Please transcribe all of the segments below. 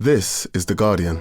This is The Guardian.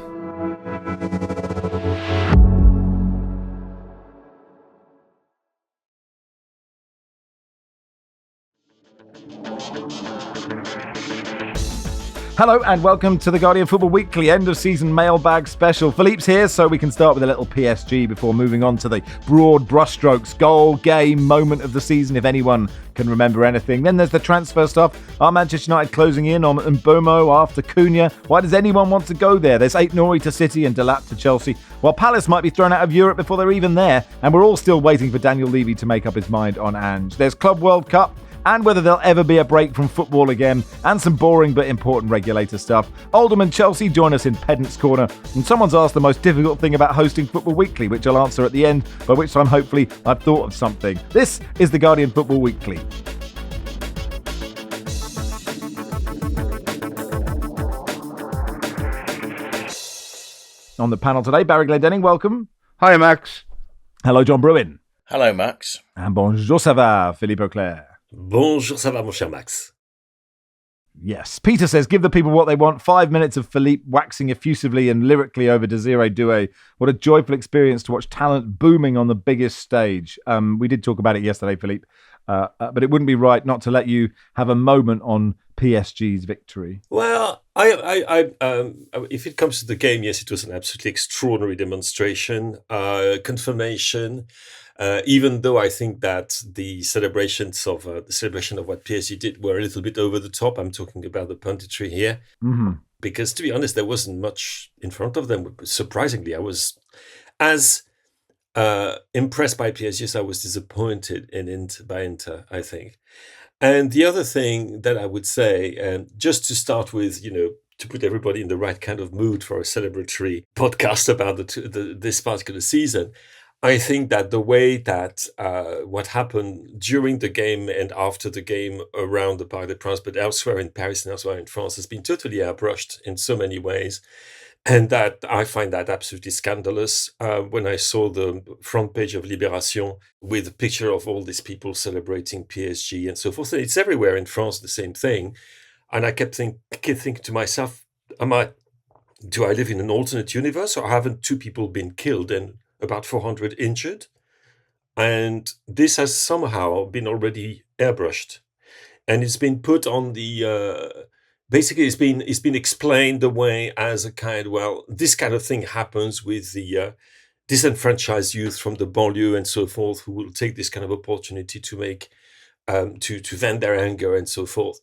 Hello and welcome to the Guardian Football Weekly end of season mailbag special. Philippe's here, so we can start with a little PSG before moving on to the broad brushstrokes, goal, game, moment of the season, if anyone can remember anything. Then there's the transfer stuff. Are Manchester United closing in on Mbomo after Cunha? Why does anyone want to go there? There's Aït-Nouri to City and Delap to Chelsea, while Palace might be thrown out of Europe before they're even there, and we're all still waiting for Daniel Levy to make up his mind on Ange. There's Club World Cup, and whether there'll ever be a break from football again, and some boring but important regulator stuff. Oldham and Chelsea join us in Pedant's Corner, and someone's asked the most difficult thing about hosting Football Weekly, which I'll answer at the end, by which time hopefully I've thought of something. This is the Guardian Football Weekly. On the panel today, Barry Glendenning, welcome. Hi, Max. Hello, John Brewin. Hello, Max. And bonjour, ça va, Philippe Auclair. Bonjour, ça va, mon cher Max. Yes. Peter says, give the people what they want. 5 minutes of Philippe waxing effusively and lyrically over Desiree Doué. What a joyful experience to watch talent booming on the biggest stage. We did talk about it yesterday, Philippe, but it wouldn't be right not to let you have a moment on PSG's victory. Well, if it comes to the game, yes, it was an absolutely extraordinary demonstration, confirmation. Even though I think that the celebration of what PSG did were a little bit over the top. I'm talking about the punditry here, because to be honest, there wasn't much in front of them. Surprisingly, I was as impressed by PSG as I was disappointed by Inter, I think. And the other thing that I would say, just to start with, to put everybody in the right kind of mood for a celebratory podcast about this particular season, I think that the way that what happened during the game and after the game around the Parc des Princes, but elsewhere in Paris and elsewhere in France, has been totally airbrushed in so many ways. And that I find that absolutely scandalous. When I saw the front page of Libération with a picture of all these people celebrating PSG and so forth, and it's everywhere in France, the same thing. And I kept thinking to myself, do I live in an alternate universe, or haven't two people been killed and about 400 injured? And this has somehow been already airbrushed, and it's been put on the basically it's been explained the way as a kind, well, this kind of thing happens with the disenfranchised youth from the banlieue and so forth, who will take this kind of opportunity to make to vent their anger and so forth.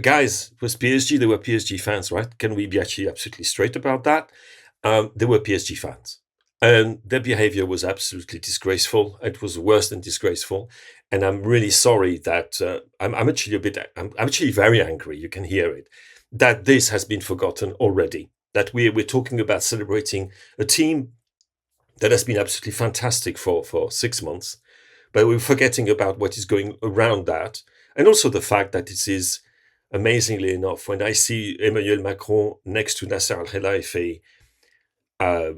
Guys, it was PSG. They were PSG fans, right? Can we be actually absolutely straight about that? They were PSG fans. And their behavior was absolutely disgraceful. It was worse than disgraceful. And I'm really sorry that I'm actually very angry. You can hear it, that this has been forgotten already, that we're talking about celebrating a team that has been absolutely fantastic for 6 months, but we're forgetting about what is going around that. And also the fact that it is, amazingly enough, when I see Emmanuel Macron next to Nasser Al-Khelaifi,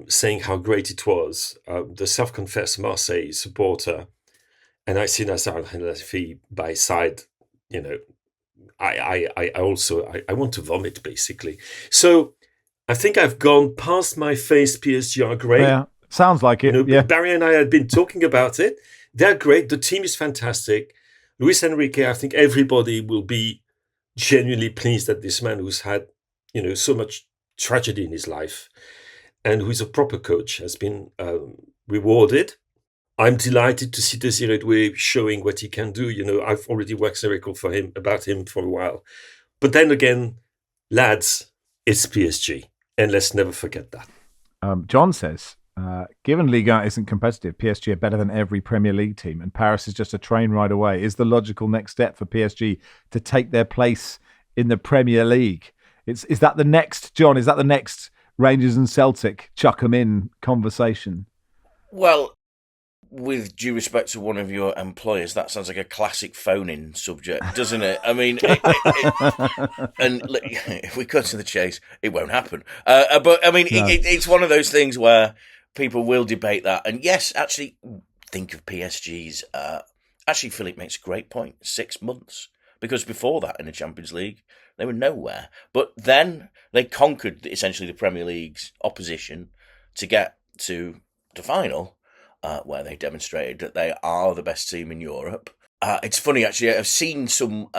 saying how great it was, the self-confessed Marseille supporter, and I see Nasser Al-Khelaifi by side, I want to vomit, basically. So I think I've gone past my face. PSG are great. Yeah, sounds like it. Yeah. Barry and I had been talking about it. They're great. The team is fantastic. Luis Enrique, I think everybody will be genuinely pleased that this man who's had, so much tragedy in his life, and who is a proper coach, has been rewarded. I'm delighted to see Desiree Doué showing what he can do. I've already waxed lyrical about him for a while. But then again, lads, it's PSG. And let's never forget that. John says, given Ligue 1 isn't competitive, PSG are better than every Premier League team, and Paris is just a train ride away. Is the logical next step for PSG to take their place in the Premier League? Is that the next, John, is that the next Rangers and Celtic chuck 'em in conversation? Well, with due respect to one of your employers, that sounds like a classic phone-in subject, doesn't it? I mean, and if we cut to the chase, it won't happen. But I mean, no. It's one of those things where people will debate that. And yes, actually, think of PSG's. Actually, Philippe makes a great point. 6 months, because before that, in the Champions League, They were nowhere. But then they conquered essentially the Premier League's opposition to get to the final, where they demonstrated that they are the best team in Europe. It's funny, actually. I've seen some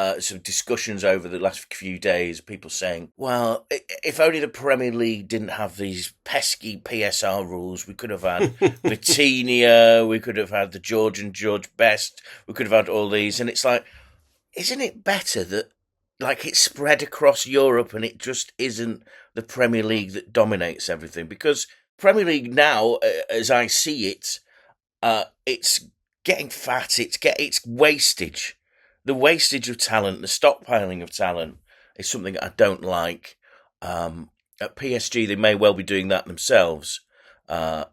discussions over the last few days, people saying, well, if only the Premier League didn't have these pesky PSR rules, we could have had Vitinha, we could have had the Georgian Judge Best, we could have had all these. And it's like, isn't it better that it's spread across Europe and it just isn't the Premier League that dominates everything? Because Premier League now, as I see it, it's getting fat, it's wastage. The wastage of talent, the stockpiling of talent is something I don't like. At PSG, they may well be doing that themselves. Other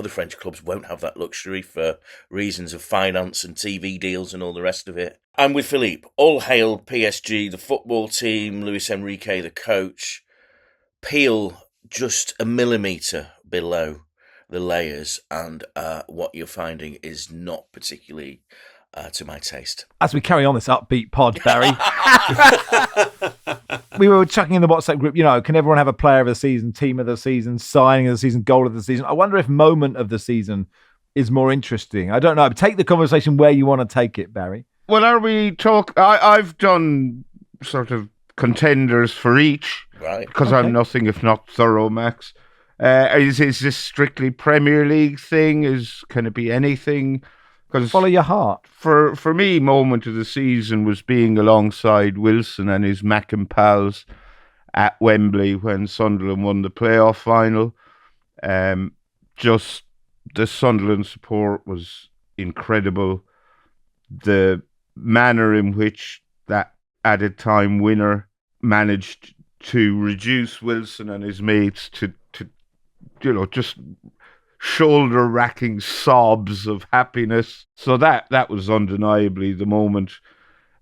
French clubs won't have that luxury for reasons of finance and TV deals and all the rest of it. And with Philippe, all hail PSG, the football team, Luis Enrique, the coach. Peel just a millimetre below the layers, and what you're finding is not particularly to my taste. As we carry on this upbeat pod, Barry, we were chucking in the WhatsApp group, can everyone have a player of the season, team of the season, signing of the season, goal of the season? I wonder if moment of the season is more interesting. I don't know. Take the conversation where you want to take it, Barry. Well, are we I've done sort of contenders for each, right? Because okay. I'm nothing if not thorough, Max. Is this strictly Premier League thing? Can it be anything? Because follow your heart. For me, moment of the season was being alongside Wilson and his Mac and pals at Wembley when Sunderland won the playoff final. Just the Sunderland support was incredible. The manner in which that added time winner managed to reduce Wilson and his mates to just shoulder-racking sobs of happiness. So that was undeniably the moment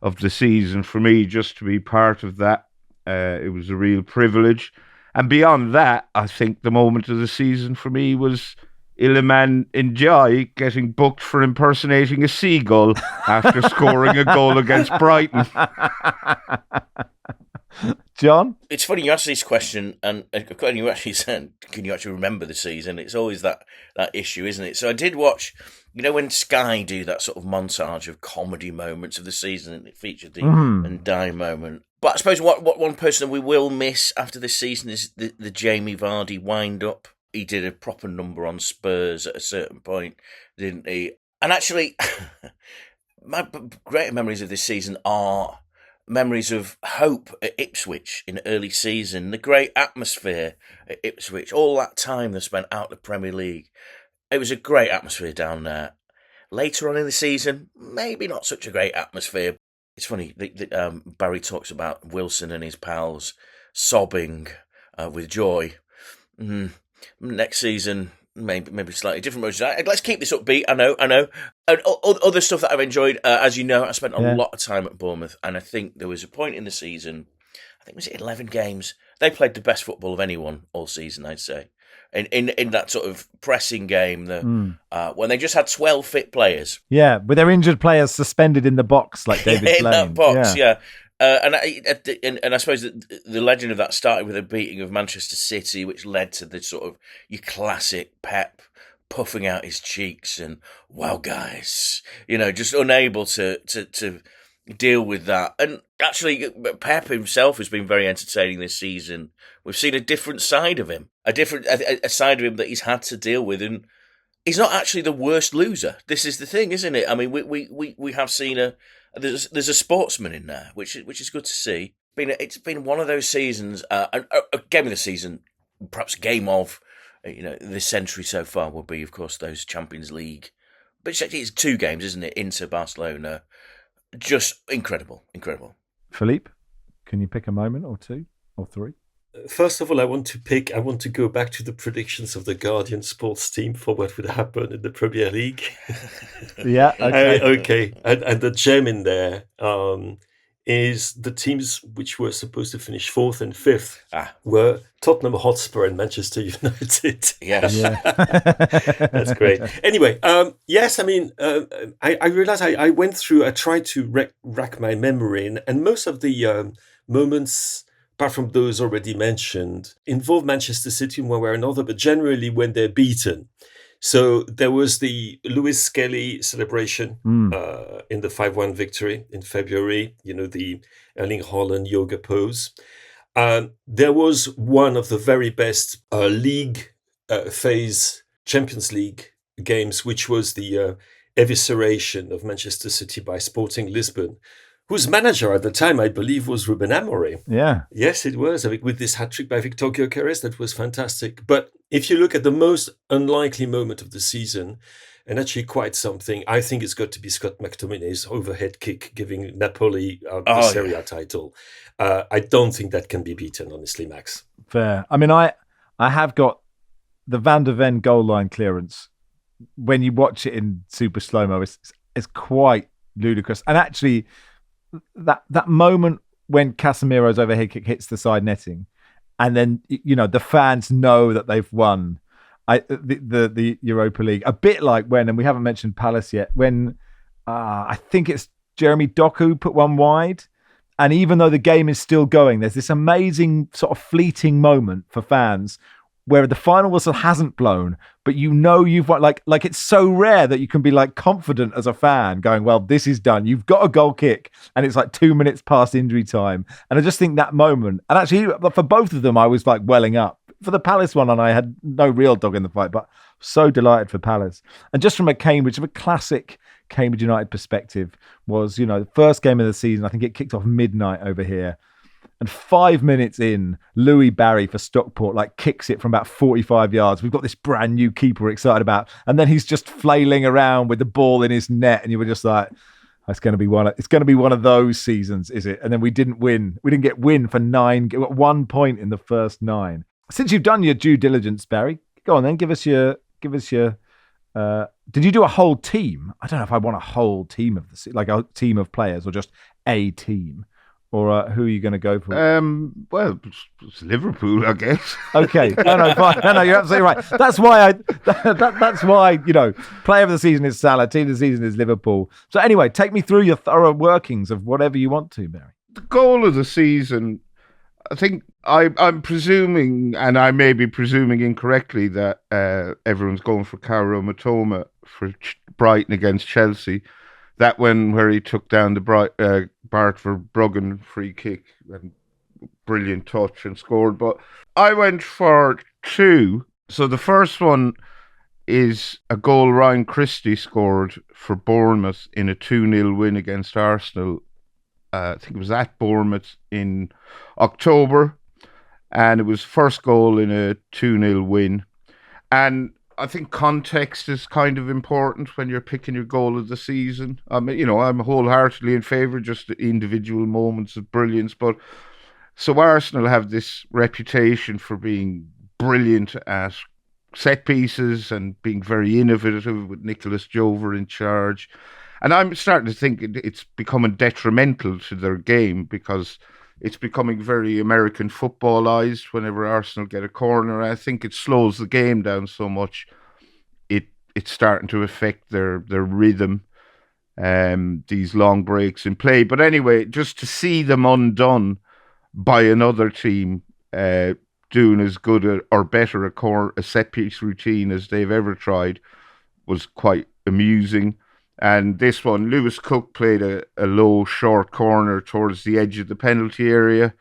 of the season for me, just to be part of that. It was a real privilege. And beyond that, I think the moment of the season for me was Iliman Ndiaye getting booked for impersonating a seagull after scoring a goal against Brighton. John? It's funny you asked this question, and when you actually said, can you actually remember the season? It's always that issue, isn't it? So I did watch, when Sky do that sort of montage of comedy moments of the season, and it featured the Ndiaye moment. But I suppose what one person we will miss after this season is the Jamie Vardy wind-up. He did a proper number on Spurs at a certain point, didn't he? And actually, my greater memories of this season are memories of hope at Ipswich in early season, the great atmosphere at Ipswich, all that time they spent out the Premier League. It was a great atmosphere down there. Later on in the season, maybe not such a great atmosphere. It's funny, Barry talks about Wilson and his pals sobbing with joy. Next season, maybe slightly different motions. Let's keep this upbeat. I know. And other stuff that I've enjoyed, as you know, I spent a lot of time at Bournemouth, and I think there was a point in the season, I think it was 11 games, they played the best football of anyone all season, I'd say. In that sort of pressing game, when they just had 12 fit players. Yeah, with their injured players suspended in the box like David Blaine. In that box, yeah. And I suppose that the legend of that started with a beating of Manchester City, which led to the sort of your classic Pep puffing out his cheeks and, wow, guys, just unable to deal with that. And actually, Pep himself has been very entertaining this season. We've seen a different side of him, a side of him that he's had to deal with, and he's not actually the worst loser. This is the thing, isn't it? I mean, we have seen there's a sportsman in there, which is good to see. It's been one of those seasons, a game of the season, perhaps game of this century so far would be, of course, those Champions League. But it's 2 games, isn't it? Inter Barcelona, just incredible. Philippe, can you pick a moment or 2 or 3? First of all, I want to go back to the predictions of the Guardian sports team for what would happen in the Premier League. Yeah, okay. Okay. And the gem in there is the teams which were supposed to finish fourth and fifth Ah. were Tottenham Hotspur and Manchester United. Yes. Yeah. That's great. Anyway, yes, I mean, I realized I went through, I tried to rack my memory, and most of the moments, apart from those already mentioned, involve Manchester City in one way or another, but generally when they're beaten. So there was the Lewis Skelly celebration in the 5-1 victory in February, the Erling Haaland yoga pose. There was one of the very best league phase Champions League games, which was the evisceration of Manchester City by Sporting Lisbon, whose manager at the time, I believe, was Ruben Amorim. Yeah. Yes, it was. I mean, with this hat-trick by Victor Gyökeres, that was fantastic. But if you look at the most unlikely moment of the season, and actually quite something, I think it's got to be Scott McTominay's overhead kick giving Napoli the Serie A title. I don't think that can be beaten, honestly, Max. Fair. I mean, I have got the Van der Ven goal line clearance. When you watch it in super slow-mo, it's quite ludicrous. And actually, that moment when Casemiro's overhead kick hits the side netting, and then the fans know that they've won the Europa League, a bit like when, and we haven't mentioned Palace yet, when I think it's Jeremy Doku put one wide, and even though the game is still going, there's this amazing sort of fleeting moment for fans where the final whistle hasn't blown, but you've won. Like it's so rare that you can be like confident as a fan going, well, this is done. You've got a goal kick and it's like 2 minutes past injury time. And I just think that moment, and actually for both of them, I was like welling up. For the Palace one, and I had no real dog in the fight, but so delighted for Palace. And just from a classic Cambridge United perspective was, the first game of the season, I think it kicked off midnight over here. And 5 minutes in, Louis Barry for Stockport kicks it from about 45 yards. We've got this brand new keeper we're excited about. And then he's just flailing around with the ball in his net. And you were just like, it's going to be one of those seasons, is it? And then we didn't win. We didn't get win for 1 point in the first 9. Since you've done your due diligence, Barry, go on then. Give us your. Did you do a whole team? I don't know if I want a whole team of a team of players or just a team. Or who are you going to go for? Well, it's Liverpool, I guess. Okay, no, fine. No, you're absolutely right. That's why that's why player of the season is Salah, team of the season is Liverpool. So anyway, take me through your thorough workings of whatever you want to, Barry. The goal of the season, I think I'm presuming, and I may be presuming incorrectly, that everyone's going for Kaoru Matoma for Brighton against Chelsea. That one where he took down the Bart Verbruggen free kick, and brilliant touch, and scored. But I went for 2. So the first one is a goal Ryan Christie scored for Bournemouth in a 2-0 win against Arsenal. I think it was at Bournemouth in October. And it was first goal in a 2-0 win. And I think context is kind of important when you're picking your goal of the season. I'm wholeheartedly in favour of just the individual moments of brilliance. But so Arsenal have this reputation for being brilliant at set pieces and being very innovative with Nicholas Jover in charge. And I'm starting to think it's becoming detrimental to their game because it's becoming very American footballized whenever Arsenal get a corner. I think it slows the game down so much. It's starting to affect their rhythm, these long breaks in play. But anyway, just to see them undone by another team doing as good or better a set-piece routine as they've ever tried was quite amusing. And this one, Lewis Cook played a low, short corner towards the edge of the penalty area.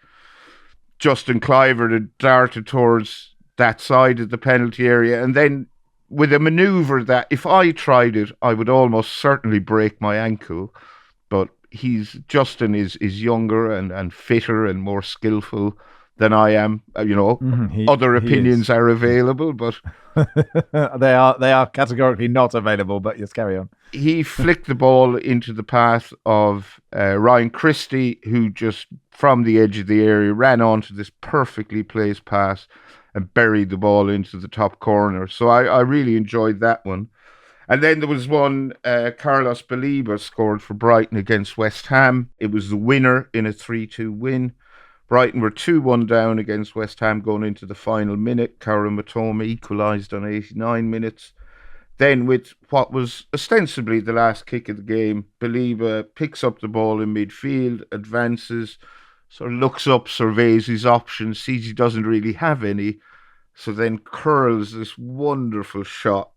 Justin Cliver had darted towards that side of the penalty area. And then with a manoeuvre that, if I tried it, I would almost certainly break my ankle. But Justin is younger and fitter and more skillful than I am. Other opinions are available, but they are categorically not available. But yes, carry on. He flicked the ball into the path of Ryan Christie, who just from the edge of the area ran onto this perfectly placed pass and buried the ball into the top corner. So I really enjoyed that one. And then there was one, Carlos Baliba scored for Brighton against West Ham. It was the winner in a 3-2 win. Brighton were 2-1 down against West Ham going into the final minute. Kaoru Mitoma equalised on 89 minutes. Then with what was ostensibly the last kick of the game, Baliba picks up the ball in midfield, advances, sort of looks up, surveys his options, sees he doesn't really have any, so then curls this wonderful shot.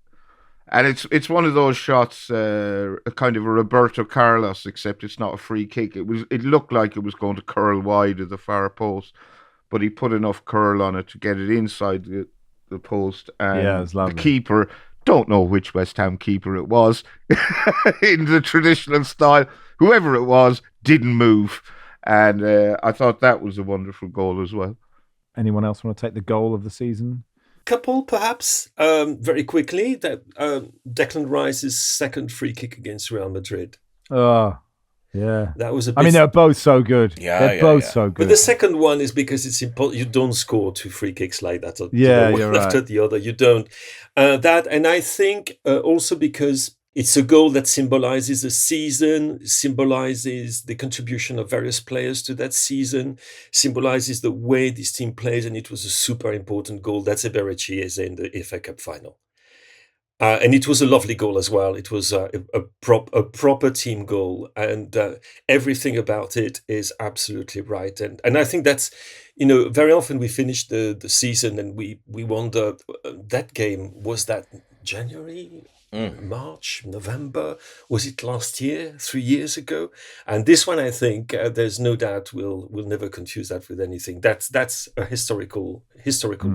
And it's one of those shots, a kind of a Roberto Carlos, except it's not a free kick. It looked like it was going to curl wide of the far post, but he put enough curl on it to get it inside the post. And Yeah, it was lovely. The keeper, don't know which West Ham keeper it was, in the traditional style, whoever it was, didn't move. And I thought that was a wonderful goal as well. Anyone else want to take the goal of the season? Couple, perhaps, very quickly. That Declan Rice's second free kick against Real Madrid. Oh, yeah. That was a bit... I mean, they're both so good. They're both so good. But the second one is because it's important. You don't score two free kicks like that. You're after right. the other. You don't. And I think also because it's a goal that symbolizes a season, symbolizes the contribution of various players to that season, symbolizes the way this team plays, and it was a super important goal. That's Eberechi Chiesa in the FA Cup final. And it was a lovely goal as well. It was a proper team goal, and everything about it is absolutely right. And I think that's, very often we finish the season and we wonder, that game, was that January? March, November, was it last year, 3 years ago? And this one, I think, there's no doubt we'll never confuse that with anything. That's a historical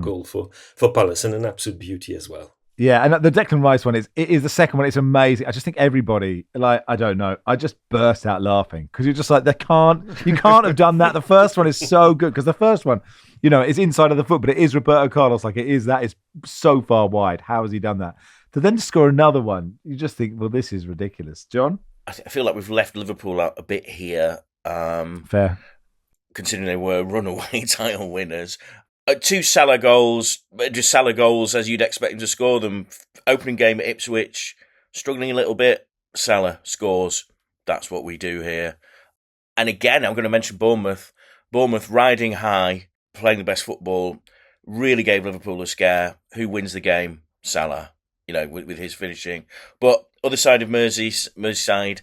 goal for Palace, and an absolute beauty as well. Yeah, and the Declan Rice one is the second one. It's amazing. I just think everybody, I don't know, I just burst out laughing because you're just like, you can't have done that. The first one is so good because the first one, is inside of the foot, but it is Roberto Carlos. That is so far wide. How has he done that? To then score another one, you just think, well, this is ridiculous. John? I feel like we've left Liverpool out a bit here. Fair. Considering they were runaway title winners. Two Salah goals, just Salah goals as you'd expect him to score them. Opening game at Ipswich, struggling a little bit. Salah scores. That's what we do here. And again, I'm going to mention Bournemouth. Bournemouth riding high, playing the best football, really gave Liverpool a scare. Who wins the game? Salah. With his finishing. But other side of Merseyside,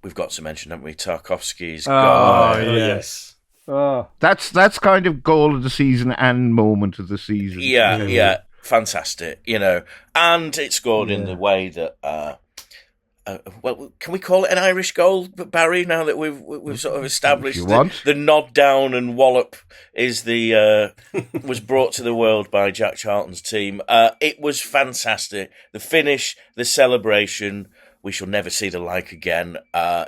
we've got to mention, haven't we? Tarkowski's goal. Oh, yes. Oh. That's kind of goal of the season and moment of the season. Yeah. Fantastic, And it scored in the way that... can we call it an Irish goal, Barry? Now that we've sort of established the nod down and wallop is was brought to the world by Jack Charlton's team. It was fantastic. The finish, the celebration. We shall never see the like again.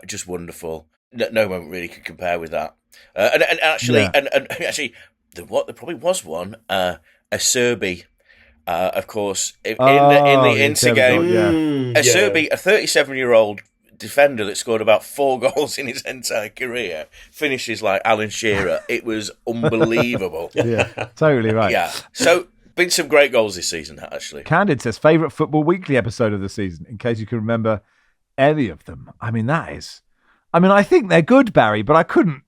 Just wonderful. No moment really could compare with that. And actually, there probably was one. A Serbi. Of course, in the Inter game, Serbi, a 37-year-old defender that scored about 4 goals in his entire career, finishes like Alan Shearer. It was unbelievable. Yeah, totally right. Yeah, so been some great goals this season, actually. Candid says favourite Football Weekly episode of the season, in case you can remember any of them. I think they're good, Barry, but I couldn't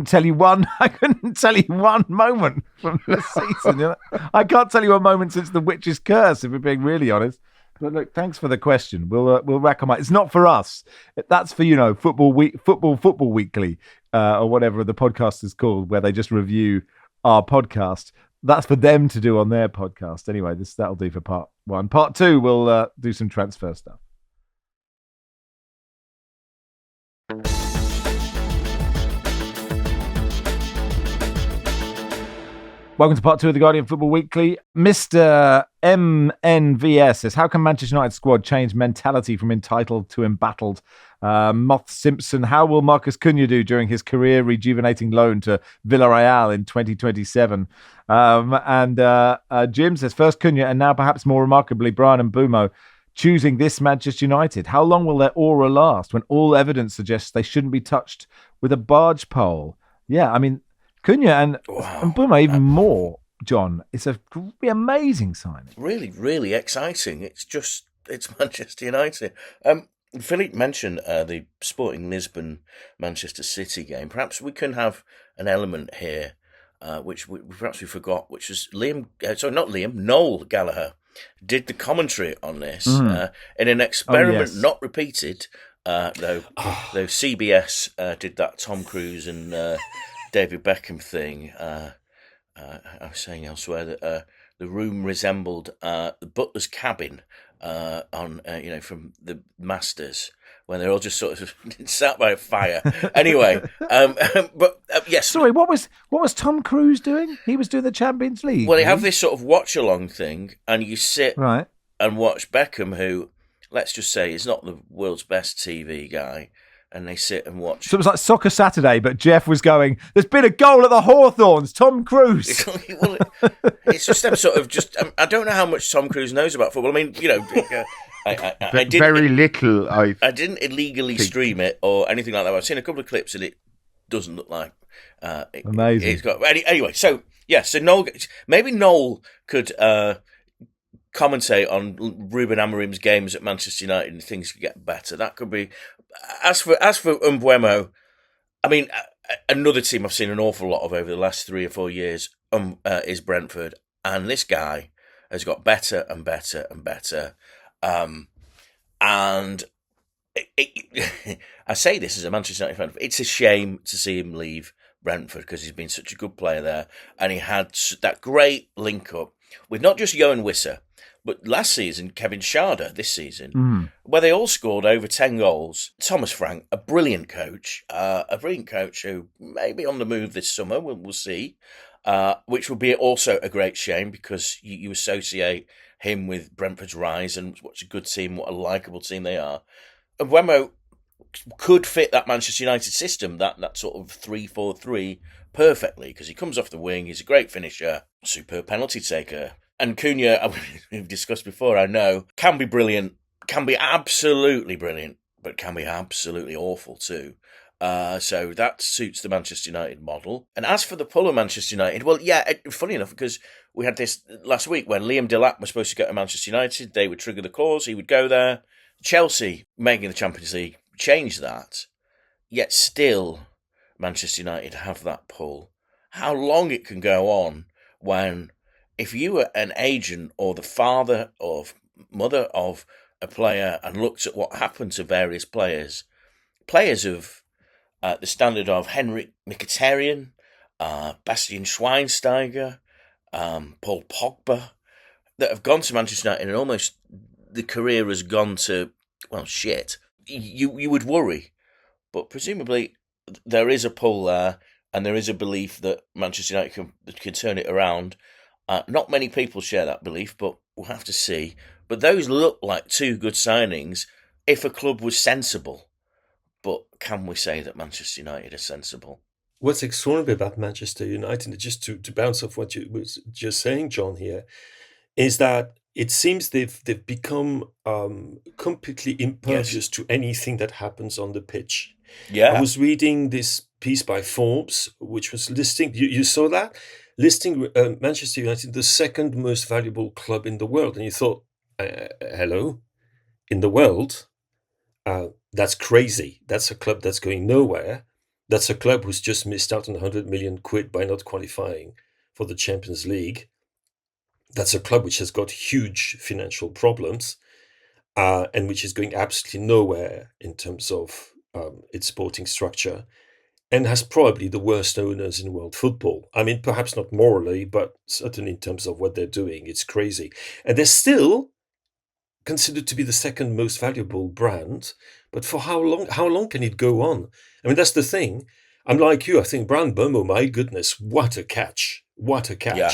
tell you one. I couldn't tell you one moment from the season. I can't tell you a moment since the Witch's Curse, if we're being really honest. But look, thanks for the question. We'll rack 'em up. It's not for us. That's for Football Weekly, or whatever the podcast is called, where they just review our podcast. That's for them to do on their podcast. Anyway, that'll do for part 1. Part 2, we'll do some transfer stuff. Welcome to part 2 of the Guardian Football Weekly. Mr. MNVS says, how can Manchester United squad change mentality from entitled to embattled? Moth Simpson, how will Marcus Cunha do during his career rejuvenating loan to Villarreal in 2027? Jim says, first Cunha and now perhaps more remarkably Brian Mbeumo choosing this Manchester United. How long will their aura last when all evidence suggests they shouldn't be touched with a barge pole? Yeah, Cunha and Mbeumo even more, John. It's a amazing signing. Really, really exciting. It's just it's Manchester United. Philippe mentioned the Sporting Lisbon Manchester City game. Perhaps we can have an element here, which perhaps we forgot, which was Noel Gallagher did the commentary on this in an experiment not repeated, though CBS did that Tom Cruise and David Beckham thing. I was saying elsewhere that the room resembled the butler's cabin from the Masters, when they're all just sort of sat by a fire. Anyway, yes. Sorry, what was Tom Cruise doing? He was doing the Champions League. Well, they have this sort of watch-along thing, and you sit and watch Beckham, who, let's just say, is not the world's best TV guy, and they sit and watch. So it was like Soccer Saturday, but Jeff was going, there's been a goal at the Hawthorns, Tom Cruise. Well, it's just them sort of I don't know how much Tom Cruise knows about football. I mean, I didn't, very little. I didn't illegally stream it or anything like that. I've seen a couple of clips and it doesn't look like amazing. It's got anyway. So maybe Noel could commentate on Ruben Amorim's games at Manchester United and things could get better. That could be. As for Mbeumo, I mean, another team I've seen an awful lot of over the last 3 or 4 years is Brentford, and this guy has got better and better and better. And I say this as a Manchester United fan, it's a shame to see him leave Brentford because he's been such a good player there, and he had that great link up with not just Johan Wissa, but last season Kevin Schade this season, where they all scored over 10 goals. Thomas Frank, a brilliant coach who may be on the move this summer. We'll see. Which would be also a great shame because you associate him with Brentford's rise and what a good team, what a likeable team they are. And Mbeumo could fit that Manchester United system, that sort of 3-4-3 perfectly, because he comes off the wing, he's a great finisher, superb penalty taker. And Cunha, we've discussed before, I know, can be brilliant, can be absolutely brilliant, but can be absolutely awful too. So that suits the Manchester United model. And as for the pull of Manchester United, well, yeah, funny enough, because we had this last week when Liam Delap was supposed to go to Manchester United, they would trigger the clause, he would go there. Chelsea, making the Champions League, changed that. Yet still, Manchester United have that pull. How long it can go on when, if you were an agent or the father or mother of a player and looked at what happened to various players of the standard of Henrik Mkhitaryan, Bastian Schweinsteiger, Paul Pogba, that have gone to Manchester United and almost the career has gone to, well, shit, you would worry. But presumably there is a pull there and there is a belief that Manchester United can turn it around. Not many people share that belief, but we'll have to see. But those look like two good signings if a club was sensible. But can we say that Manchester United is sensible? What's extraordinary about Manchester United, just to bounce off what you was just saying, John, here, is that it seems they've become completely impervious to anything that happens on the pitch. Yeah. I was reading this piece by Forbes, which was listing, you saw that? Listing Manchester United the second most valuable club in the world. And you thought, hello? In the world? That's crazy. That's a club that's going nowhere. That's a club who's just missed out on 100 million quid by not qualifying for the Champions League. That's a club which has got huge financial problems and which is going absolutely nowhere in terms of its sporting structure, and has probably the worst owners in world football. I mean, perhaps not morally, but certainly in terms of what they're doing. It's crazy. And they're still considered to be the second most valuable brand. But for how long? How long can it go on? I mean, that's the thing. I'm like you. I think Brand Bomo, my goodness, what a catch. What a catch. Yeah.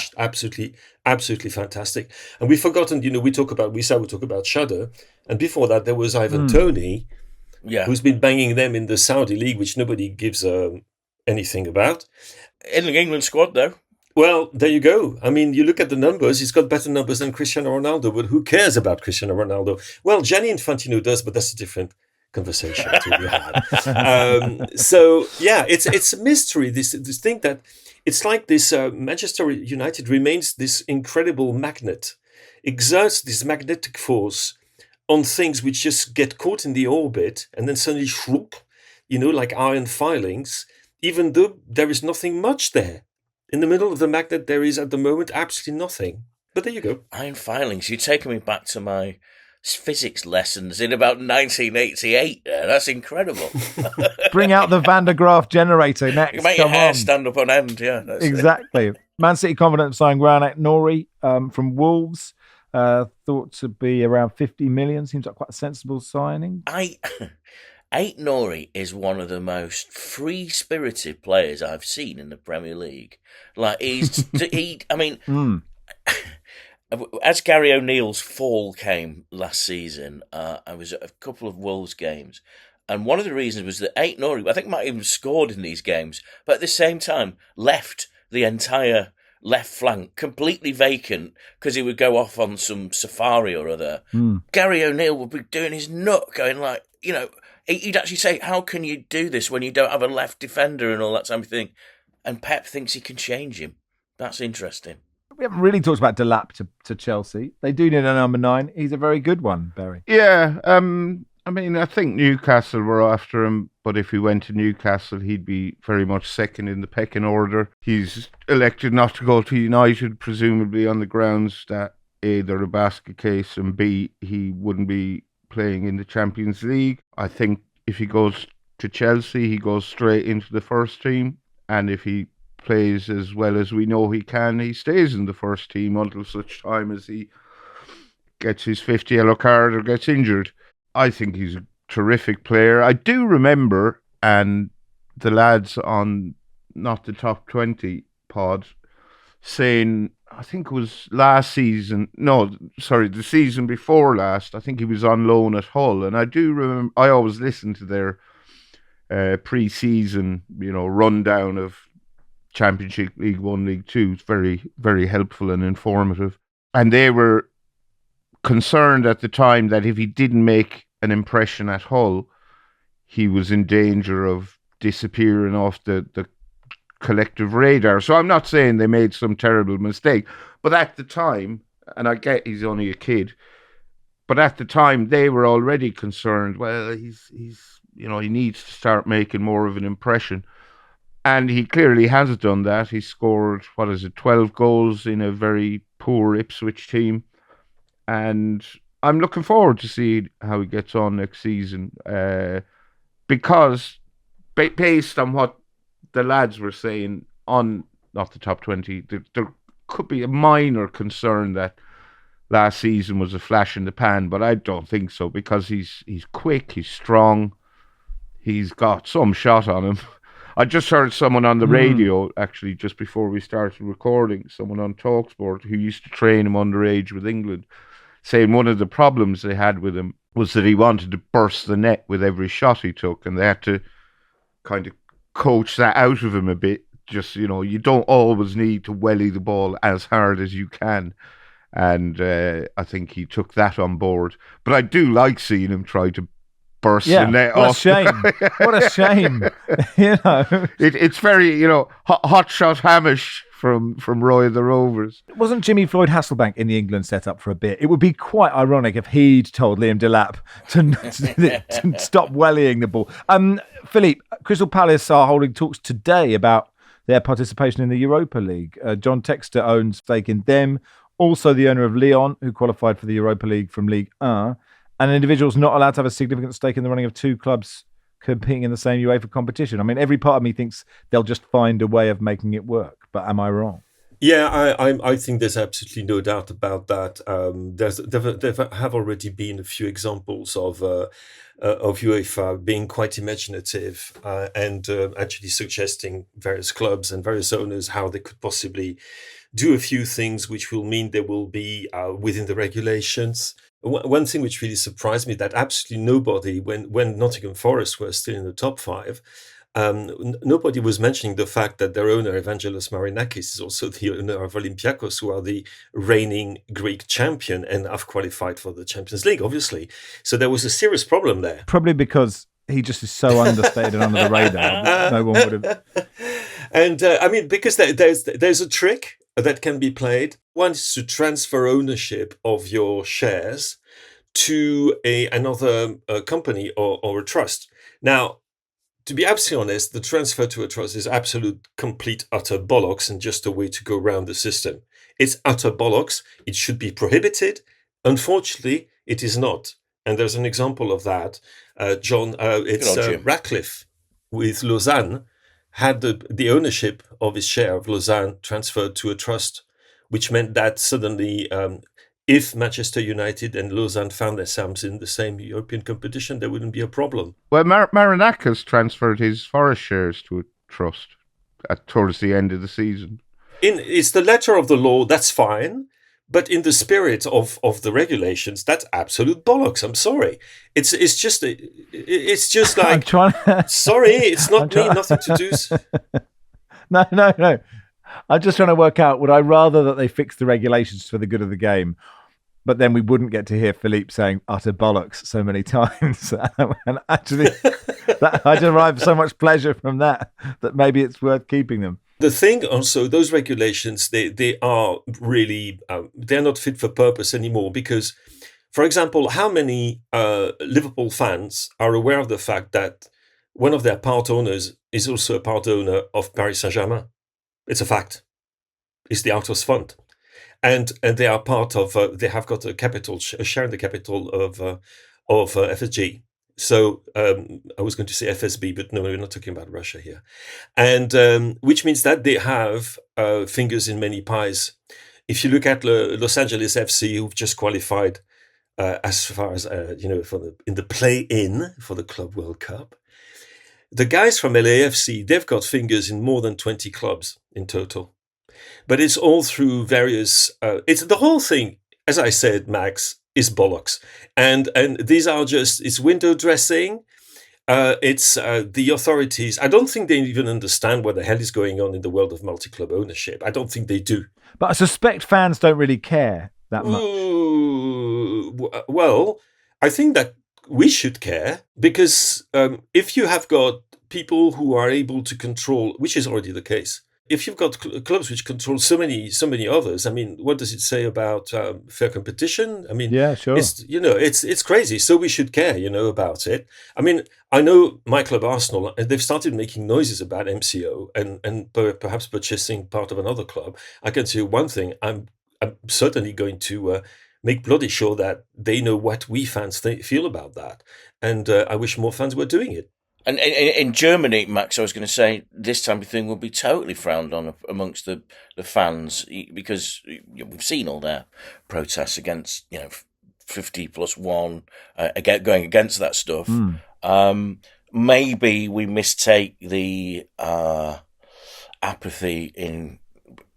Absolutely fantastic. And we've forgotten, we talk about Schade. And before that, there was Ivan Toney, who's been banging them in the Saudi league, which nobody gives anything about. In the England squad, though. Well, there you go. I mean, you look at the numbers, he's got better numbers than Cristiano Ronaldo, but who cares about Cristiano Ronaldo? Well, Gianni Infantino does, but that's a different conversation to be had. So, yeah, it's a mystery, this thing that it's like this Manchester United remains this incredible magnet, exerts this magnetic force on things which just get caught in the orbit and then suddenly shroop, like iron filings, even though there is nothing much there. In the middle of the magnet, there is at the moment absolutely nothing. But there you go. Iron filings. You're taking me back to my physics lessons in about 1988 there. That's incredible. Bring out the Van der Graaf generator next. You make Come your hair on. stand up on end, yeah. That's Exactly. Man City confident signing Granit Nori from Wolves, thought to be around 50 million. Seems like quite a sensible signing. Ait Nori is one of the most free-spirited players I've seen in the Premier League. Like, as Gary O'Neill's fall came last season, I was at a couple of Wolves games, and one of the reasons was that Ait Nori, I think, might have even scored in these games, but at the same time left the entire left flank completely vacant because he would go off on some safari or other. Gary O'Neill would be doing his nut, going like, he'd actually say, how can you do this when you don't have a left defender and all that type of thing? And Pep thinks he can change him. That's interesting. We haven't really talked about Delap to Chelsea. They do need a number 9. He's a very good one, Barry. Yeah, I think Newcastle were after him, but if he went to Newcastle, he'd be very much second in the pecking order. He's elected not to go to United, presumably on the grounds that A, they're a basket case, and B, he wouldn't be playing in the Champions League. I think if he goes to Chelsea, he goes straight into the first team, and if he plays as well as we know he can, he stays in the first team until such time as he gets his 5th yellow card or gets injured. I think he's a terrific player. I do remember, and the lads on Not the Top 20 pod saying, I think it was the season before last, I think he was on loan at Hull, and I do remember, I always listen to their pre-season, rundown of Championship, League 1, League 2. It's very, very helpful and informative. And they were concerned at the time that if he didn't make an impression at Hull, he was in danger of disappearing off the collective radar. So I'm not saying they made some terrible mistake, but at the time, and I get he's only a kid, but at the time they were already concerned, well, he's he needs to start making more of an impression. And he clearly has done that. He scored, 12 goals in a very poor Ipswich team. And I'm looking forward to see how he gets on next season. Because based on what the lads were saying on Not the Top 20, there could be a minor concern that last season was a flash in the pan, but I don't think so, because he's quick, he's strong, he's got some shot on him. I just heard someone on the radio, actually, just before we started recording, someone on TalkSport who used to train him underage with England, saying one of the problems they had with him was that he wanted to burst the net with every shot he took, and they had to kind of coach that out of him a bit. Just, you don't always need to welly the ball as hard as you can. And I think he took that on board. But I do like seeing him try to burst the net off. What a shame. It's very, hot shot Hamish from Roy of the Rovers. Wasn't Jimmy Floyd Hasselbank in the England setup for a bit? It would be quite ironic if he'd told Liam Delap to stop wellying the ball. Philippe, Crystal Palace are holding talks today about their participation in the Europa League. John Textor owns stake in them. Also the owner of Lyon, who qualified for the Europa League from Ligue 1. And an individual's not allowed to have a significant stake in the running of 2 clubs competing in the same UEFA competition. I mean, every part of me thinks they'll just find a way of making it work. But am I wrong? Yeah, I think there's absolutely no doubt about that. There have already been a few examples of UEFA being quite imaginative and actually suggesting various clubs and various owners how they could possibly do a few things which will mean they will be within the regulations. One thing which really surprised me, that absolutely nobody, when Nottingham Forest were still in the top 5, nobody was mentioning the fact that their owner, Evangelos Marinakis, is also the owner of Olympiacos, who are the reigning Greek champion and have qualified for the Champions League, obviously. So there was a serious problem there. Probably because he just is so understated and under the radar. No one would have. And because there's a trick that can be played. One is to transfer ownership of your shares to another company or a trust. Now, to be absolutely honest, the transfer to a trust is absolute, complete, utter bollocks and just a way to go around the system. It's utter bollocks. It should be prohibited. Unfortunately, it is not. And there's an example of that, John. It's Ratcliffe with Lausanne had the ownership of his share of Lausanne transferred to a trust, which meant that suddenly, if Manchester United and Lausanne found themselves in the same European competition, there wouldn't be a problem. Well, Marinakis transferred his Forest shares to a trust towards the end of the season. It's the letter of the law, that's fine. But in the spirit of the regulations, that's absolute bollocks. I'm sorry. It's just like I'm trying. Sorry, it's not me. Nothing to do. No. I'm just trying to work out. Would I rather that they fix the regulations for the good of the game, but then we wouldn't get to hear Philippe saying utter bollocks so many times, and actually, I derive so much pleasure from that maybe it's worth keeping them. The thing also, those regulations, they are really, they're not fit for purpose anymore because, for example, how many Liverpool fans are aware of the fact that one of their part owners is also a part owner of Paris Saint-Germain? It's a fact. It's the Autos Fund. And they are part of, they have got a share in the capital of FSG. So I was going to say FSB, but no, we're not talking about Russia here. And which means that they have fingers in many pies. If you look at Los Angeles FC, who've just qualified as far as, in the play-in for the Club World Cup, the guys from LAFC, they've got fingers in more than 20 clubs in total. But it's all through various, it's the whole thing, as I said, Max, is bollocks. And these are it's window dressing. It's the authorities. I don't think they even understand what the hell is going on in the world of multi-club ownership. I don't think they do. But I suspect fans don't really care that much. Ooh, well, I think that we should care because if you have got people who are able to control, which is already the case, if you've got clubs which control so many others, I mean, what does it say about fair competition? I mean, yeah, sure. It's crazy. So we should care, about it. I mean, I know my club Arsenal, they've started making noises about MCO and perhaps purchasing part of another club. I can tell you one thing: I'm certainly going to make bloody sure that they know what we fans feel about that, and I wish more fans were doing it. And in Germany, Max, I was going to say this type of thing will be totally frowned on amongst the fans because we've seen all their protests against 50+1 going against that stuff. Maybe we mistake the apathy in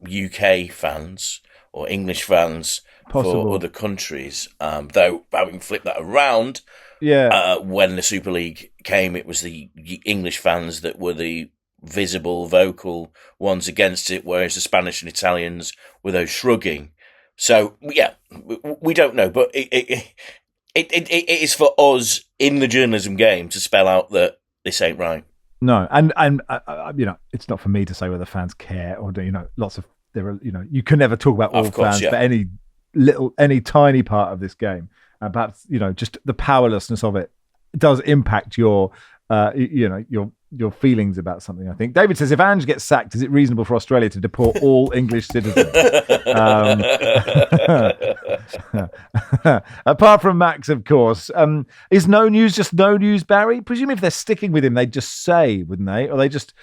UK fans or English fans for other countries. Though having flipped that around. Yeah. When the Super League came, it was the English fans that were the visible, vocal ones against it, whereas the Spanish and Italians were those shrugging. So, yeah, we don't know, but it is for us in the journalism game to spell out that this ain't right. No, and it's not for me to say whether fans care or lots of you can never talk about all fans for any tiny part of this game. Perhaps just the powerlessness of it does impact your feelings about something. I think David says if Ange gets sacked, is it reasonable for Australia to deport all English citizens? Apart from Max, of course, is no news just no news, Barry? Presumably, if they're sticking with him, they'd just say, wouldn't they? Or they just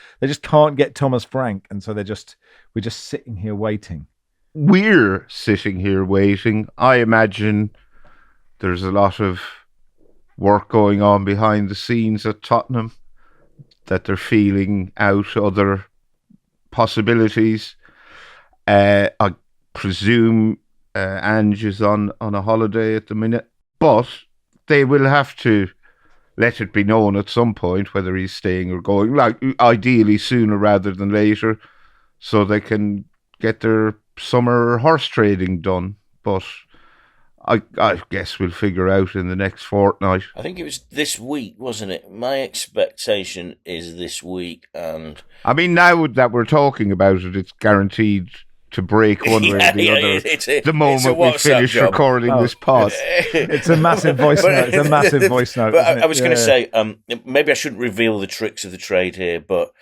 can't get Thomas Frank, and so we're just sitting here waiting. We're sitting here waiting. I imagine there's a lot of work going on behind the scenes at Tottenham that they're feeling out other possibilities. I presume Ange is on a holiday at the minute, but they will have to let it be known at some point whether he's staying or going, like ideally sooner rather than later, so they can get their summer horse trading done. But I guess we'll figure out in the next fortnight. I think it was this week, wasn't it? My expectation is this week. And I mean, now that we're talking about it, it's guaranteed to break one way or the other the moment we WhatsApp finish job. recording this pod. It's a massive voice note. It's a massive voice note. But I was isn't going to it? say, maybe I shouldn't reveal the tricks of the trade here, but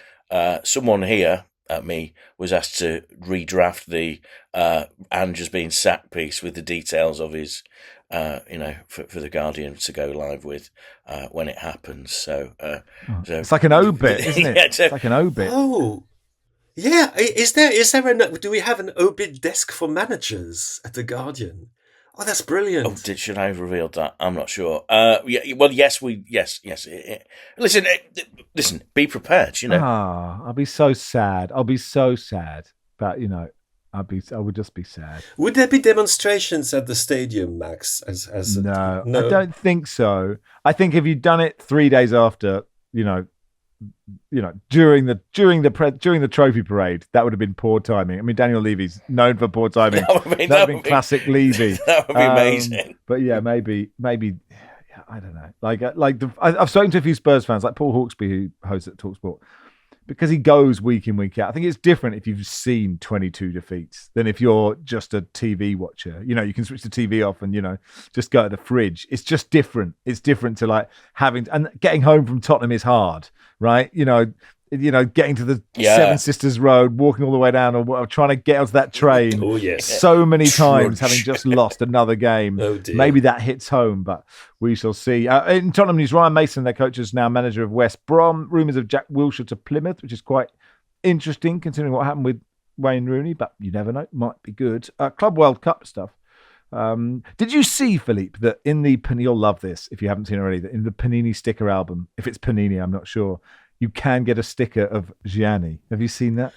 someone here at me was asked to redraft the Ange has been sacked piece with the details of his, for the Guardian to go live with when it happens. So It's like an obit, isn't it? Yeah, It's like an obit. Oh, yeah. Is there do we have an obit desk for managers at the Guardian? Oh, that's brilliant. Oh, should I have revealed that? I'm not sure. Well, yes. Listen. Be prepared. I'll be so sad. But I would just be sad. Would there be demonstrations at the stadium, Max? No, I don't think so. I think if you'd done it 3 days after, during the trophy parade, that would have been poor timing. I mean, Daniel Levy's known for poor timing. That would have been classic Levy. That would be amazing. But yeah, maybe. I don't know. I've spoken to a few Spurs fans, like Paul Hawksby, who hosts at TalkSport, because he goes week in, week out. I think it's different if you've seen 22 defeats than if you're just a TV watcher. You can switch the TV off and, just go to the fridge. It's just different. It's different to like and getting home from Tottenham is hard, right? Getting to the Seven Sisters Road, walking all the way down, or trying to get onto that train. Oh, yes. So many times, having just lost another game. Oh, dear. Maybe that hits home, but we shall see. In Tottenham news, Ryan Mason, their coach, is now manager of West Brom. Rumours of Jack Wilshere to Plymouth, which is quite interesting considering what happened with Wayne Rooney, but you never know. Might be good. Club World Cup stuff. Did you see, Philippe, that in the you'll love this if you haven't seen already, that in the Panini sticker album, if it's Panini, I'm not sure, you can get a sticker of Gianni. Have you seen that?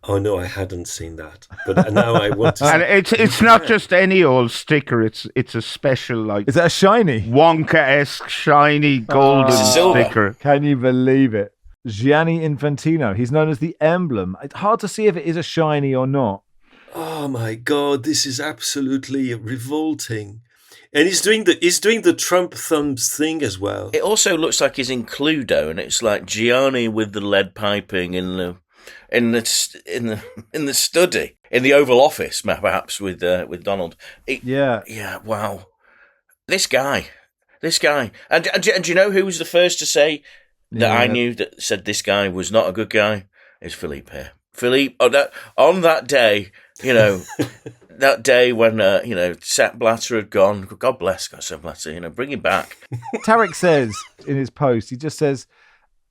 Oh no, I hadn't seen that, but now I want to. And it's not just any old sticker. It's a special, like, is that a shiny Wonka-esque shiny golden sticker? Can you believe it? Gianni Infantino. He's known as the emblem. It's hard to see if it is a shiny or not. Oh my God, this is absolutely revolting. And he's doing the Trump thumbs thing as well. It also looks like he's in Cluedo, and it's like Gianni with the lead piping in the study, in the Oval Office, perhaps with Donald. Yeah. Wow. This guy, and do you know who was the first to say that I knew that said this guy was not a good guy? Is Philippe here. Philippe, on that day, that day when, Sepp Blatter had gone, God bless Sepp Blatter, bring him back. Tarek says in his post, he just says,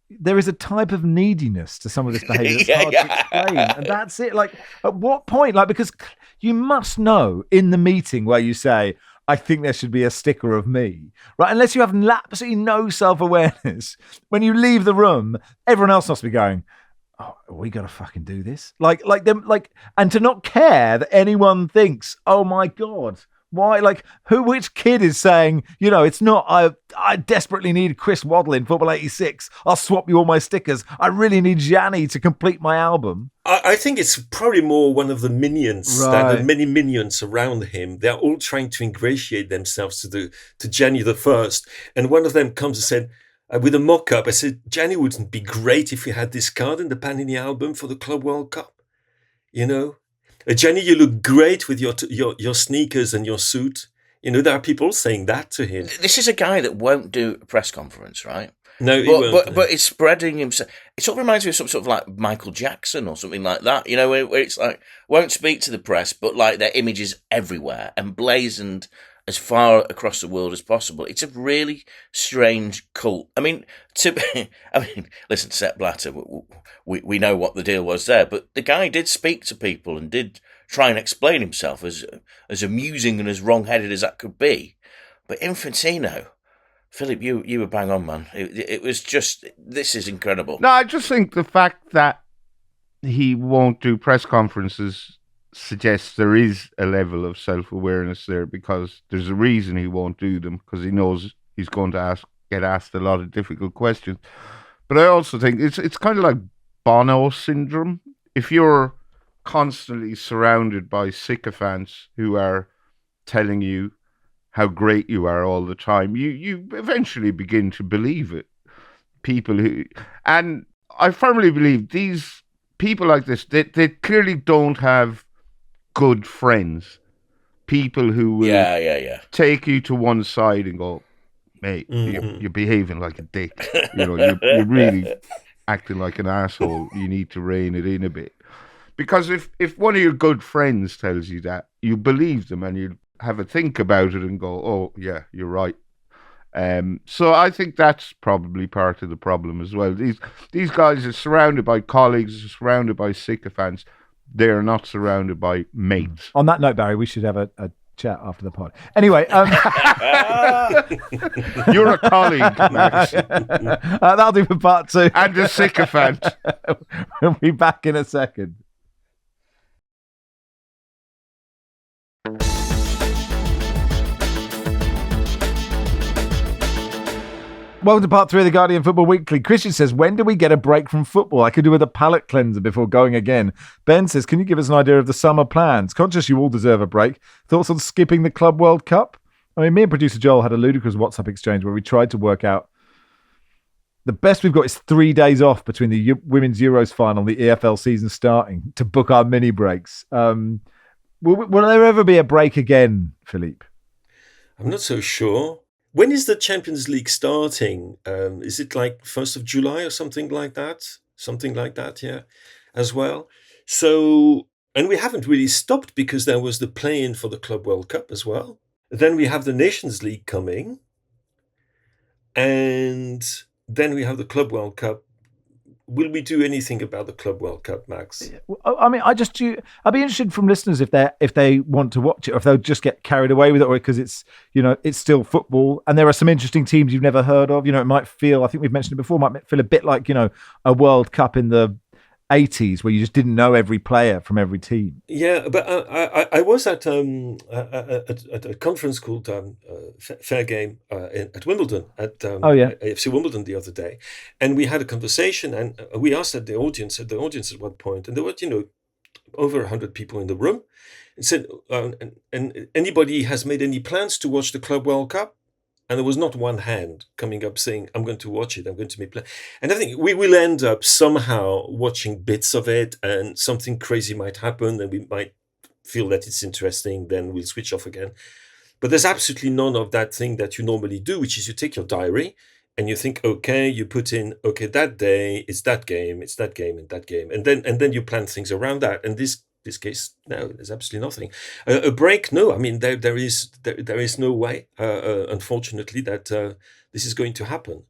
there is a type of neediness to some of this behaviour that's hard to explain. And that's it. Like, at what point? Like, because you must know in the meeting where you say, I think there should be a sticker of me, right? Unless you have absolutely no self-awareness. When you leave the room, everyone else must be going, oh, we got to fucking do this. And to not care that anyone thinks, oh my God, why? Like, which kid is saying, it's not, I desperately need Chris Waddle in Football 86. I'll swap you all my stickers. I really need Gianni to complete my album. I think it's probably more one of the minions, right. The many minions around him. They're all trying to ingratiate themselves to Gianni the First. And one of them comes and said, with a mock-up, I said, Gianni, wouldn't be great if you had this card in the Panini album for the Club World Cup? Gianni, you look great with your sneakers and your suit. There are people saying that to him. This is a guy that won't do a press conference, right? No, he won't. But it's spreading himself. It sort of reminds me of some sort of like Michael Jackson or something like that, where it's like, won't speak to the press, but like their images everywhere and blazoned as far across the world as possible. It's a really strange cult. I mean, listen, Sepp Blatter, we know what the deal was there, but the guy did speak to people and did try and explain himself as amusing and as wrong-headed as that could be. But Infantino, Philip, you were bang on, man. It was just, this is incredible. No, I just think the fact that he won't do press conferences suggests there is a level of self-awareness there, because there's a reason he won't do them, because he knows he's going to get asked a lot of difficult questions. But I also think it's kind of like Bono syndrome. If you're constantly surrounded by sycophants who are telling you how great you are all the time, you eventually begin to believe it. And I firmly believe these people like this, they clearly don't have good friends, people who will Yeah. take you to one side and go, mate, you're behaving like a dick. You're really acting like an asshole. You need to rein it in a bit. Because if one of your good friends tells you that, you believe them and you have a think about it and go, oh, yeah, you're right. So I think that's probably part of the problem as well. These guys are surrounded by colleagues, are surrounded by sycophants. They are not surrounded by mates. On that note, Barry, we should have a chat after the pod. Anyway, you're a colleague, Max. That'll do for part 2. And a sycophant. We'll be back in a second. Welcome to part 3 of the Guardian Football Weekly. Christian says, when do we get a break from football? I could do with a palate cleanser before going again. Ben says, can you give us an idea of the summer plans? Conscious you all deserve a break. Thoughts on skipping the Club World Cup? I mean, me and producer Joel had a ludicrous WhatsApp exchange where we tried to work out the best we've got is 3 days off between the Women's Euros final and the EFL season starting to book our mini breaks. Will there ever be a break again, Philippe? I'm not so sure. When is the Champions League starting? Is it like 1st of July or something like that? Something like that, yeah, as well. So, and we haven't really stopped because there was the play-in for the Club World Cup as well. Then we have the Nations League coming. And then we have the Club World Cup. Will we do anything about the Club World Cup, Max? I mean, I'd be interested from listeners if they want to watch it, or if they'll just get carried away with it, or because it's still football, and there are some interesting teams you've never heard of. It might feel, I think we've mentioned it before, might feel a bit like a World Cup in the 80s where you just didn't know every player from every team. Yeah, but I was at a conference called Fair Game at Wimbledon, at AFC Wimbledon the other day, and we had a conversation, and we asked the audience at one point, and there were over 100 people in the room, and said, and anybody has made any plans to watch the Club World Cup? And there was not one hand coming up saying, I'm going to watch it, I'm going to make plans. And I think we will end up somehow watching bits of it, and something crazy might happen and we might feel that it's interesting, then we'll switch off again. But there's absolutely none of that thing that you normally do, which is you take your diary and you think, okay, you put in, okay, that day, it's that game, and that game. And then you plan things around that. And this case, no, there's absolutely nothing. A break, no. I mean, there is no way, unfortunately, that this is going to happen.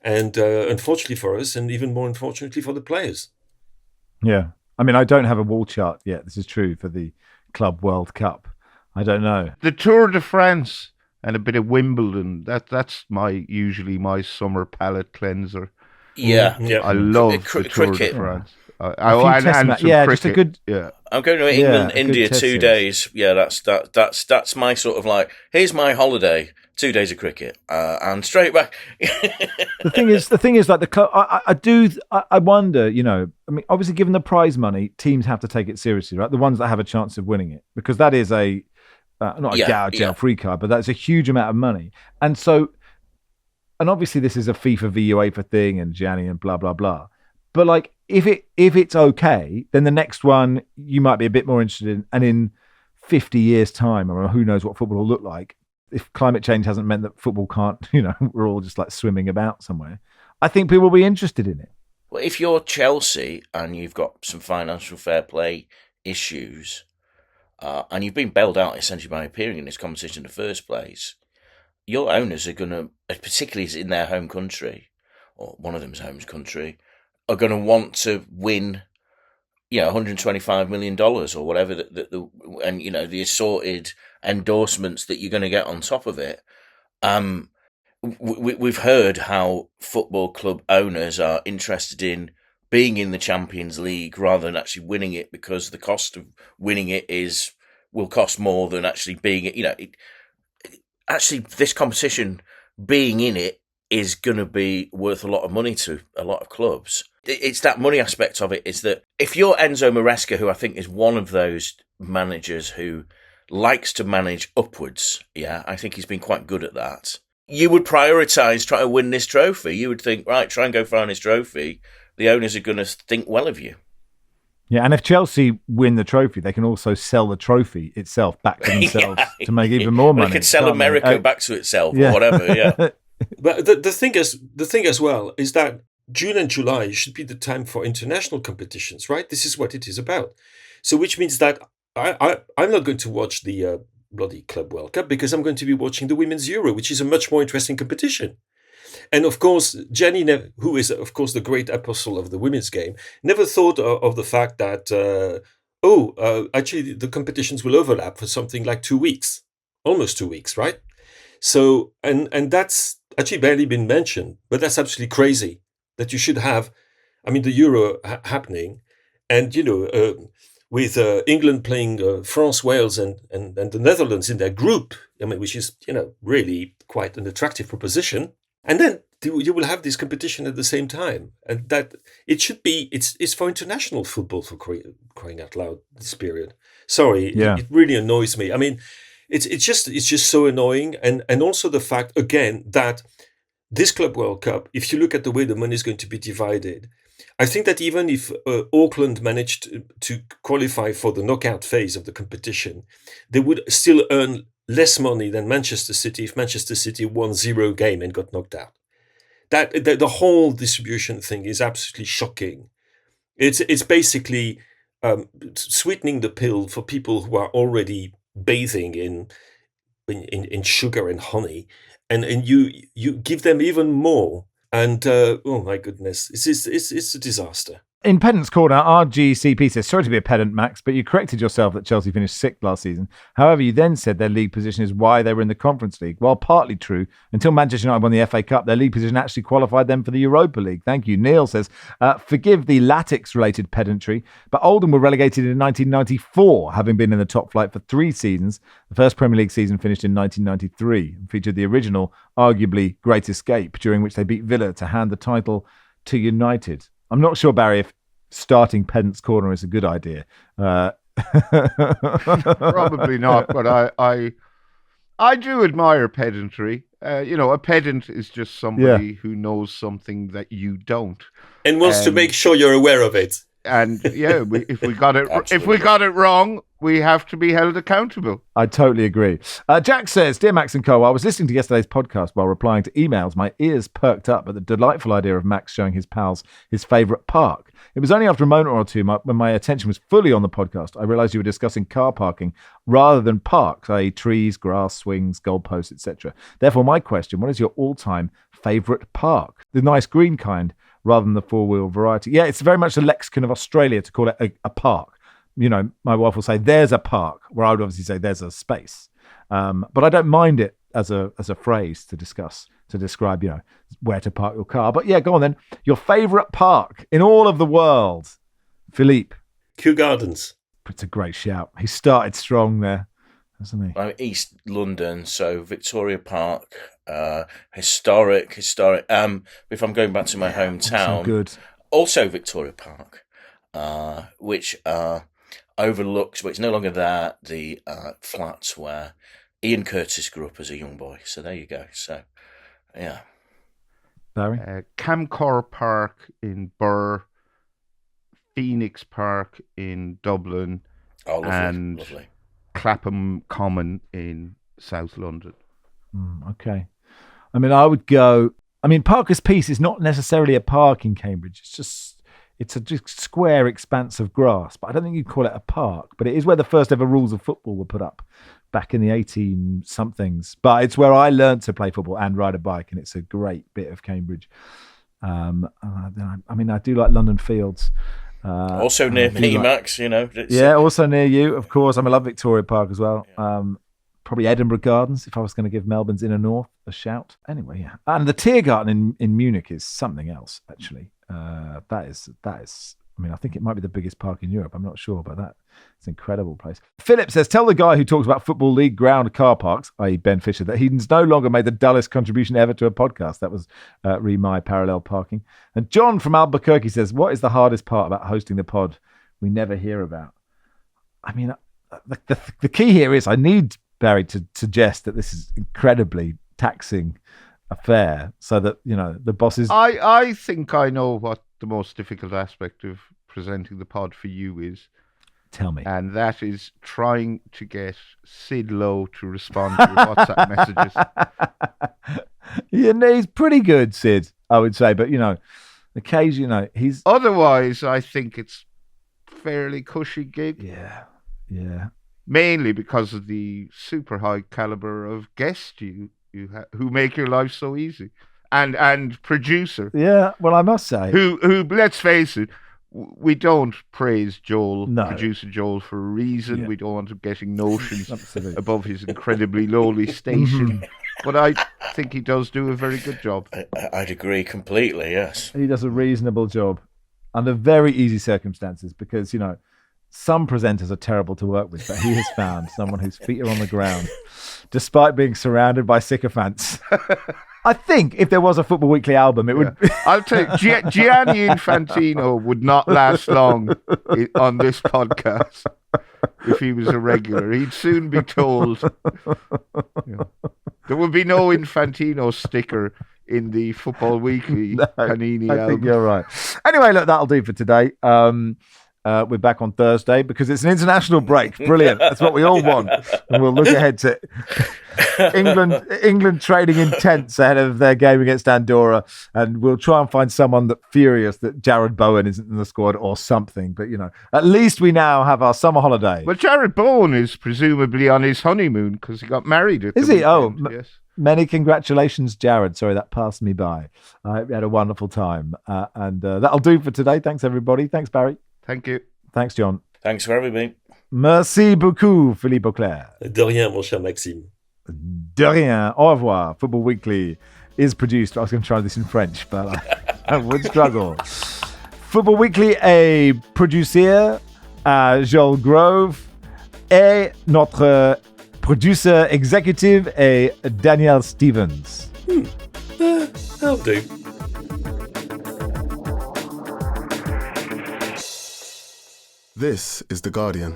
And unfortunately for us, and even more unfortunately for the players. Yeah. I mean, I don't have a wall chart yet. This is true for the Club World Cup. I don't know. The Tour de France and a bit of Wimbledon, that's usually my summer palate cleanser. Yeah. I love the Tour cricket. de France. Just a good. Yeah, I'm going to England, India 2 days. Yeah, that's my sort of like. Here's my holiday. 2 days of cricket, and straight back. The thing is, like the club. I wonder. I mean, obviously, given the prize money, teams have to take it seriously, right? The ones that have a chance of winning it, because that is not a gouge out free card, but that's a huge amount of money, and so. And obviously, this is a FIFA v UEFA thing, and Gianni and blah blah blah. But like, if it's okay, then the next one you might be a bit more interested in. And in 50 years' time, I mean, who knows what football will look like? If climate change hasn't meant that football can't, we're all just like swimming about somewhere. I think people will be interested in it. Well, if you're Chelsea and you've got some financial fair play issues, and you've been bailed out essentially by appearing in this competition in the first place, your owners are going to, particularly in their home country, or one of them's home country, are going to want to win, $125 million or whatever, and the assorted endorsements that you're going to get on top of it. We've heard how football club owners are interested in being in the Champions League rather than actually winning it, because the cost of winning it will cost more than actually being it. Actually, this competition, being in it, is going to be worth a lot of money to a lot of clubs. It's that money aspect of it, is that if you're Enzo Maresca, who I think is one of those managers who likes to manage upwards, I think he's been quite good at that, you would prioritise trying to win this trophy. You would think, right, try and go find this trophy. The owners are going to think well of you. Yeah, and if Chelsea win the trophy, they can also sell the trophy itself back to themselves to make even more money. They could sell America back to itself or whatever. Yeah. But the thing as well is that June and July should be the time for international competitions, right? This is what it is about. So, which means that I'm not going to watch the bloody Club World Cup because I'm going to be watching the Women's Euro, which is a much more interesting competition. And of course, Jenny, who is of course the great apostle of the women's game, never thought of the fact that actually the competitions will overlap for something like 2 weeks, almost 2 weeks, right? So and that's actually barely been mentioned, but that's absolutely crazy that you should have, I mean, the Euro happening, and with England playing France, Wales, and the Netherlands in their group, I mean, which is really quite an attractive proposition. And then you will have this competition at the same time, and that it should be it's for international football, for crying out loud, this period. Sorry, it really annoys me. I mean, it's just so annoying, and also the fact again that this Club World Cup, if you look at the way the money is going to be divided, I think that even if Auckland managed to qualify for the knockout phase of the competition, they would still earn less money than Manchester City if Manchester City won 0 game and got knocked out. That the whole distribution thing is absolutely shocking. It's basically sweetening the pill for people who are already bathing in sugar and honey, and you give them even more. And oh my goodness, it's a disaster. In Pedant's Corner, RGCP says, sorry to be a pedant, Max, but you corrected yourself that Chelsea finished 6th last season. However, you then said their league position is why they were in the Conference League. While partly true, until Manchester United won the FA Cup, their league position actually qualified them for the Europa League. Thank you. Neil says, forgive the Latix-related pedantry, but Oldham were relegated in 1994, having been in the top flight for 3 seasons. The first Premier League season finished in 1993 and featured the original, arguably, Great Escape, during which they beat Villa to hand the title to United. I'm not sure, Barry, if starting Pedant's Corner is a good idea. Probably not, but I do admire pedantry. A pedant is just somebody who knows something that you don't, and wants to make sure you're aware of it. And if we got it wrong, we have to be held accountable. I totally agree. Jack says, Dear Max and Co, I was listening to yesterday's podcast while replying to emails. My ears perked up at the delightful idea of Max showing his pals his favourite park. It was only after a moment or two when my attention was fully on the podcast, I realised you were discussing car parking rather than parks, i.e. trees, grass, swings, goalposts, etc. Therefore, my question, what is your all-time favourite park? The nice green kind rather than the four-wheel variety. Yeah, it's very much the lexicon of Australia to call it a park. My wife will say, there's a park, where I would obviously say there's a space. But I don't mind it as a phrase to describe, where to park your car. But yeah, go on then. Your favourite park in all of the world, Philippe. Kew Gardens. It's a great shout. He started strong there, hasn't he? I'm East London, so Victoria Park, historic. If I'm going back to my hometown, also Victoria Park, which overlooks, but it's no longer there, the flats where Ian Curtis grew up as a young boy. So there you go. So, yeah. Barry? Camcor Park in Birr, Phoenix Park in Dublin, and lovely. Clapham Common in South London. Okay. I mean, I would go... Parker's Piece is not necessarily a park in Cambridge. It's a just square expanse of grass, but I don't think you'd call it a park. But it is where the first ever rules of football were put up back in the 18-somethings. But it's where I learned to play football and ride a bike, and it's a great bit of Cambridge. I do like London Fields. Also near me, Max, Yeah, also near you, of course. I love Victoria Park as well. Yeah. Probably Edinburgh Gardens, if I was going to give Melbourne's Inner North a shout. Anyway, yeah. And the Tiergarten in Munich is something else, actually. That is. I think it might be the biggest park in Europe. I'm not sure about that. It's an incredible place. Philip says, tell the guy who talks about Football League ground car parks, i.e. Ben Fisher, that he's no longer made the dullest contribution ever to a podcast. That was my parallel parking. And John from Albuquerque says, what is the hardest part about hosting the pod we never hear about? The key here is I need Barry to suggest that this is incredibly taxing affair so that, the bosses... I think I know what the most difficult aspect of presenting the pod for you is. Tell me. And that is trying to get Sid Lowe to respond to your WhatsApp messages. He's pretty good, Sid, I would say. But, occasionally, he's... Otherwise, I think it's fairly cushy gig. Yeah. Mainly because of the super high caliber of guest who make your life so easy. And producer. Yeah, well, I must say. Who let's face it, we don't praise Joel, No. producer Joel, for a reason. Yeah. We don't want him getting notions Absolutely. above his incredibly lowly station. But I think he does do a very good job. I'd agree completely, yes. He does a reasonable job under very easy circumstances because, some presenters are terrible to work with, but he has found someone whose feet are on the ground, despite being surrounded by sycophants. I think if there was a Football Weekly album, it would... I'll tell you, Gianni Infantino would not last long on this podcast if he was a regular. He'd soon be told. There would be no Infantino sticker in the Football Weekly Panini album. I think you're right. Anyway, look, that'll do for today. We're back on Thursday because it's an international break. Brilliant. That's what we all want. And we'll look ahead to England training in tents ahead of their game against Andorra. And we'll try and find someone that's furious that Jared Bowen isn't in the squad or something. But, at least we now have our summer holiday. Well, Jared Bowen is presumably on his honeymoon because he got married at the Is he? weekend. Yes. Many congratulations, Jared. Sorry, that passed me by. I hope you had a wonderful time. And that'll do for today. Thanks, everybody. Thanks, Barry. Thank you. Thanks, John. Thanks for having me. Merci beaucoup, Philippe Auclair. De rien, mon cher Maxime. De rien. Au revoir. Football Weekly is produced. I was going to try this in French, but I would struggle. Football Weekly est producé à Joel Grove et notre producer executive est Daniel Stevens. That'll do. This is The Guardian.